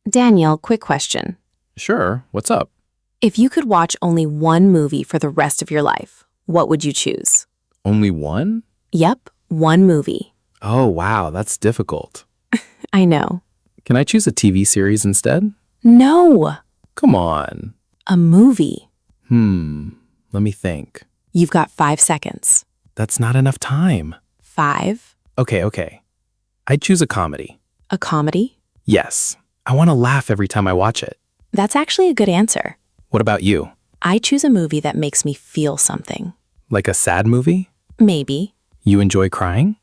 Daniel, quick question. Sure, what's up? If you could watch only one movie for the rest of your life, what would you choose? Only one? Yep, one movie. Oh, wow, that's difficult. I know. Can I choose a TV series instead? No, Come on. a movie. Let me think. You've got 5 seconds. That's not enough time. 5. Okay. I'd choose a comedy. A comedy? Yes, I want to laugh every time I watch it. That's actually a good answer. What about you? I choose a movie that makes me feel something. Like a sad movie? Maybe. You enjoy crying?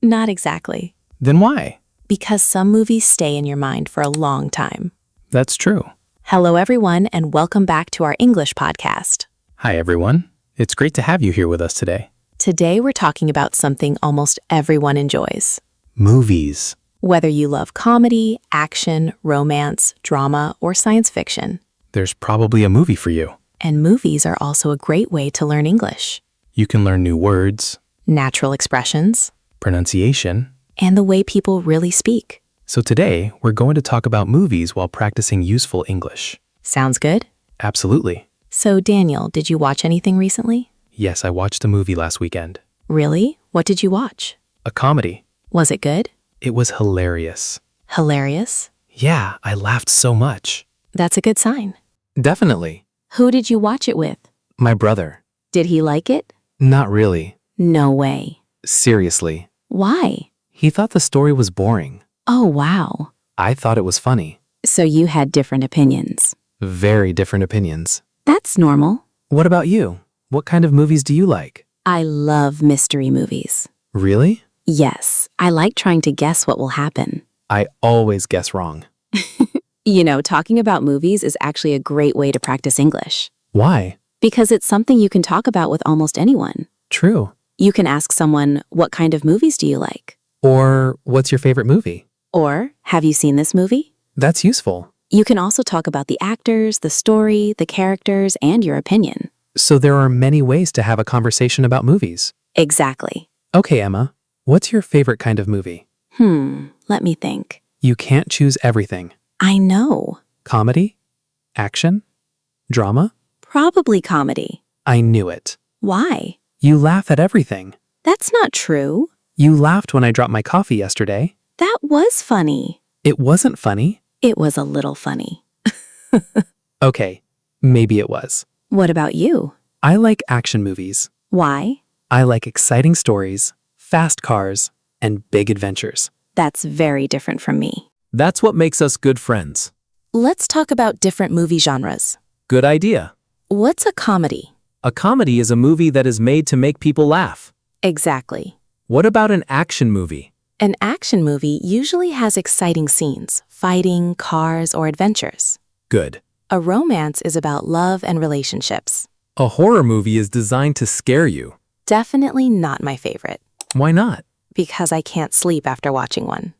Not exactly. Then why? Because some movies stay in your mind for a long time. That's true. Hello, everyone, and welcome back to our English podcast. Hi, everyone. It's great to have you here with us today. Today, we're talking about something almost everyone enjoys. Movies. Whether you love comedy, action, romance, drama, or science fiction. There's probably a movie for you. And movies are also a great way to learn English. You can learn new words, Natural expressions, pronunciation. and the way people really speak. So today, we're going to talk about movies while practicing useful English. Sounds good? Absolutely. So, Daniel, did you watch anything recently? Yes, I watched a movie last weekend. Really? What did you watch? A comedy. Was it good? It was hilarious. Hilarious? Yeah, I laughed so much. That's a good sign. Definitely. Who did you watch it with? My brother. Did he like it? Not really. No way. Seriously. Why? He thought the story was boring. Oh, wow. I thought it was funny. So you had different opinions. Very different opinions. That's normal. What about you? What kind of movies do you like? I love mystery movies. Really? Yes, I like trying to guess what will happen. I always guess wrong. You know, talking about movies is actually a great way to practice English. Why? Because it's something you can talk about with almost anyone. True. You can ask someone, what kind of movies do you like? Or what's your favorite movie? Or, have you seen this movie? That's useful. You can also talk about the actors, the story, the characters, and your opinion. So there are many ways to have a conversation about movies. Exactly. Okay, Emma. What's your favorite kind of movie? Let me think. You can't choose everything. I know. Comedy? Action? Drama? Probably comedy. I knew it. Why? You laugh at everything. That's not true. You laughed when I dropped my coffee yesterday. That was funny. It wasn't funny. It was a little funny. Okay, maybe it was. What about you? I like action movies. Why? I like exciting stories, fast cars, and big adventures. That's very different from me. That's what makes us good friends. Let's talk about different movie genres. Good idea. What's a comedy? A comedy is a movie that is made to make people laugh. Exactly. What about an action movie? An action movie usually has exciting scenes, fighting, cars, or adventures. Good. A romance is about love and relationships. A horror movie is designed to scare you. Definitely not my favorite, Why not? because I can't sleep after watching one.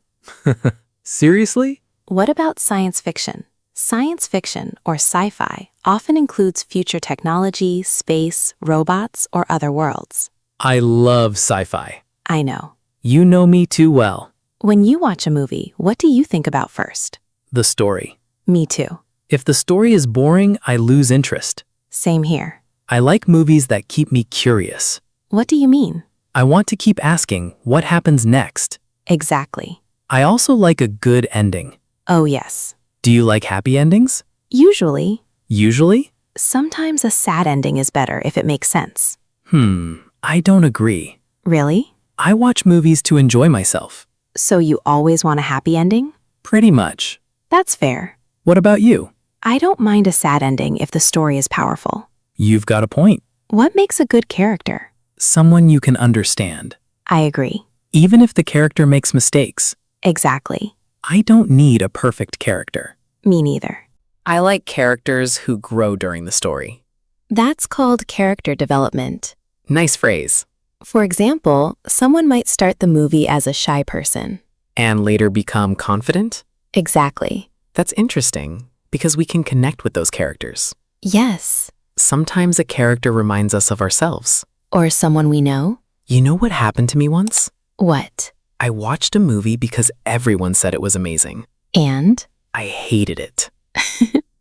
Seriously? What about science fiction? Science fiction, or sci-fi, often includes future technology, space, robots, or other worlds. I love sci-fi. I know. You know me too well. When you watch a movie, what do you think about first? The story. Me too. If the story is boring, I lose interest. Same here. I like movies that keep me curious. What do you mean? I want to keep asking what happens next. Exactly. I also like a good ending. Oh, yes. Do you like happy endings? Usually. Usually? Sometimes a sad ending is better if it makes sense. I don't agree. Really? I watch movies to enjoy myself. So you always want a happy ending? Pretty much. That's fair. What about you? I don't mind a sad ending if the story is powerful. You've got a point. What makes a good character? Someone you can understand. I agree. Even if the character makes mistakes. Exactly. I don't need a perfect character. Me neither. I like characters who grow during the story. That's called character development. Nice phrase. For example, someone might start the movie as a shy person. And later become confident? Exactly. That's interesting, because we can connect with those characters. Yes. Sometimes a character reminds us of ourselves. Or someone we know. You know what happened to me once? What? I watched a movie because everyone said it was amazing. And? I hated it.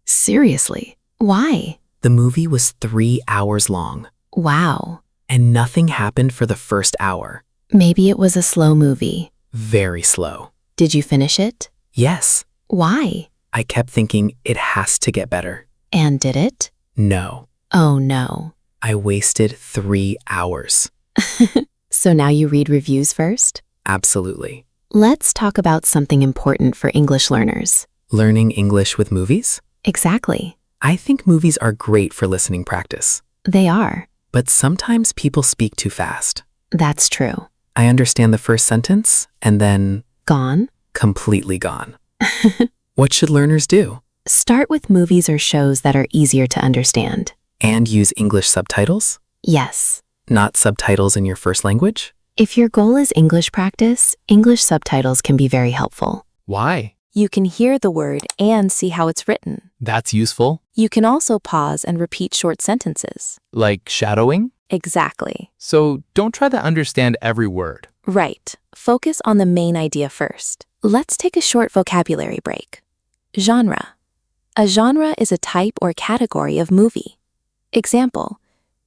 Seriously? Why? The movie was 3 hours long, Wow. and nothing happened for the first hour. Maybe it was a slow movie. Very slow. Did you finish it? Yes, Why? I kept thinking it has to get better. And did it? No, Oh no. I wasted 3 hours. So now you read reviews first? Absolutely. Let's talk about something important for English learners. Learning English with movies? Exactly. I think movies are great for listening practice, They are. but sometimes people speak too fast. That's true. I understand the first sentence and then Gone? completely gone. What should learners do? Start with movies or shows that are easier to understand. And use English subtitles? Yes. Not subtitles in your first language? If your goal is English practice, English subtitles can be very helpful. Why? You can hear the word and see how it's written. That's useful. You can also pause and repeat short sentences. Like shadowing? Exactly. So don't try to understand every word. Right. Focus on the main idea first. Let's take a short vocabulary break. Genre. A genre is a type or category of movie. Example,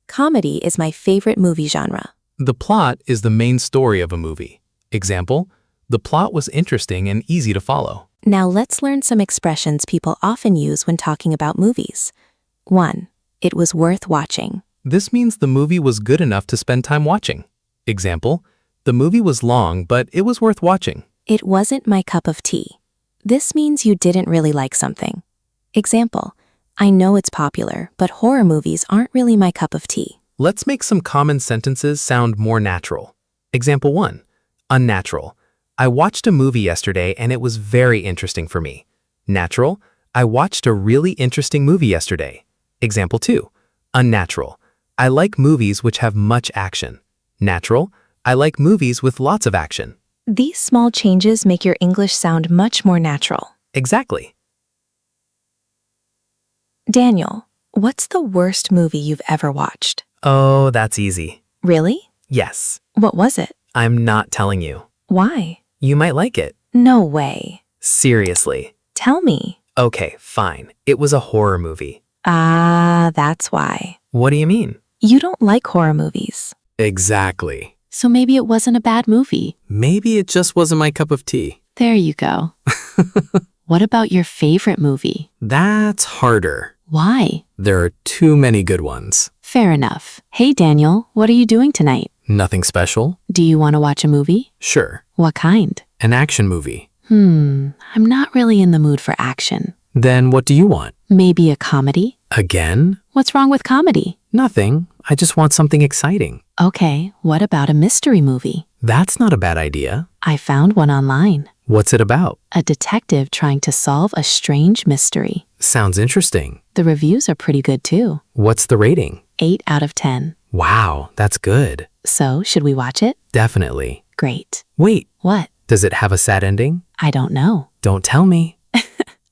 comedy is my favorite movie genre. The plot is the main story of a movie. Example, the plot was interesting and easy to follow. Now let's learn some expressions people often use when talking about movies. 1. It was worth watching. This means the movie was good enough to spend time watching. Example, the movie was long, but it was worth watching. It wasn't my cup of tea. This means you didn't really like something. Example, I know it's popular, but horror movies aren't really my cup of tea. Let's make some common sentences sound more natural. Example 1. Unnatural. I watched a movie yesterday and it was very interesting for me. Natural. I watched a really interesting movie yesterday. Example 2. Unnatural. I like movies which have much action. Natural. I like movies with lots of action. These small changes make your English sound much more natural. Exactly. Daniel, what's the worst movie you've ever watched? Oh, that's easy. Really? Yes, What was it? I'm not telling you. Why? You might like it. No way. Seriously. Tell me. Okay, fine. It was a horror movie. Ah, that's why. What do you mean? You don't like horror movies. Exactly. So maybe it wasn't a bad movie. Maybe it just wasn't my cup of tea. There you go. What about your favorite movie? That's harder. Why? There are too many good ones. Fair enough. Hey, Daniel, what are you doing tonight? Nothing special? Do you want to watch a movie? Sure. What kind? An action movie. I'm not really in the mood for action. Then what do you want? Maybe a comedy? Again? What's wrong with comedy? Nothing. I just want something exciting. Okay, what about a mystery movie? That's not a bad idea. I found one online. What's it about? A detective trying to solve a strange mystery. Sounds interesting. The reviews are pretty good too. What's the rating? 8 out of 10. Wow, that's good. So, should we watch it? Definitely. Great. Wait, What? does it have a sad ending? I don't know. Don't tell me.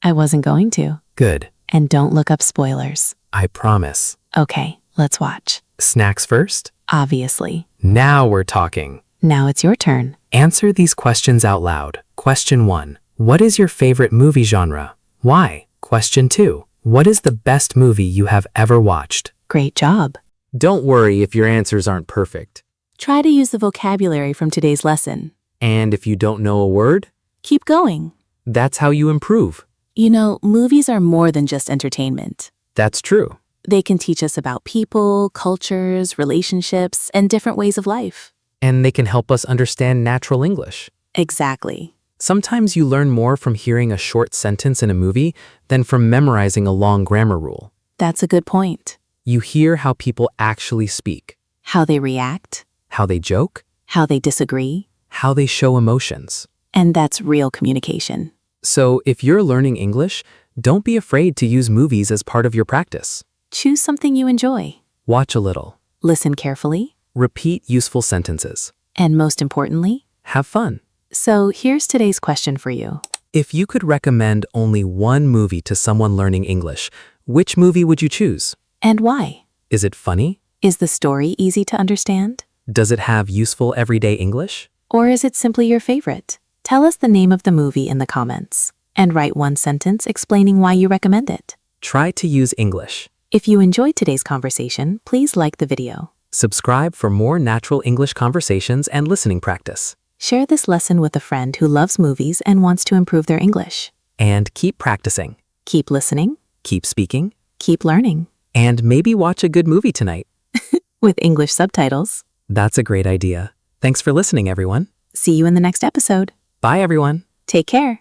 I wasn't going to. Good. And don't look up spoilers. I promise. Okay, let's watch. Snacks first? Obviously. Now we're talking. Now it's your turn. Answer these questions out loud. Question 1. What is your favorite movie genre? Why? Question 2. What is the best movie you have ever watched? Great job. Don't worry if your answers aren't perfect. Try to use the vocabulary from today's lesson. And if you don't know a word, Keep going. that's how you improve. You know, movies are more than just entertainment. That's true. They can teach us about people, cultures, relationships, and different ways of life. And they can help us understand natural English. Exactly. Sometimes you learn more from hearing a short sentence in a movie than from memorizing a long grammar rule. That's a good point. You hear how people actually speak, How they react, how they joke, how they disagree, how they show emotions. and that's real communication. So if you're learning English, don't be afraid to use movies as part of your practice. Choose something you enjoy. Watch a little. Listen carefully. Repeat useful sentences. And most importantly, Have fun. so here's today's question for you. If you could recommend only one movie to someone learning English, which movie would you choose? And why? Is it funny? Is the story easy to understand? Does it have useful everyday English? Or is it simply your favorite? Tell us the name of the movie in the comments. and write one sentence explaining why you recommend it. Try to use English. If you enjoyed today's conversation, please like the video. Subscribe for more natural English conversations and listening practice. Share this lesson with a friend who loves movies and wants to improve their English. And keep practicing. Keep listening, Keep speaking. keep learning. And maybe watch a good movie tonight. With English subtitles. That's a great idea. Thanks for listening, everyone. See you in the next episode. Bye, everyone. Take care.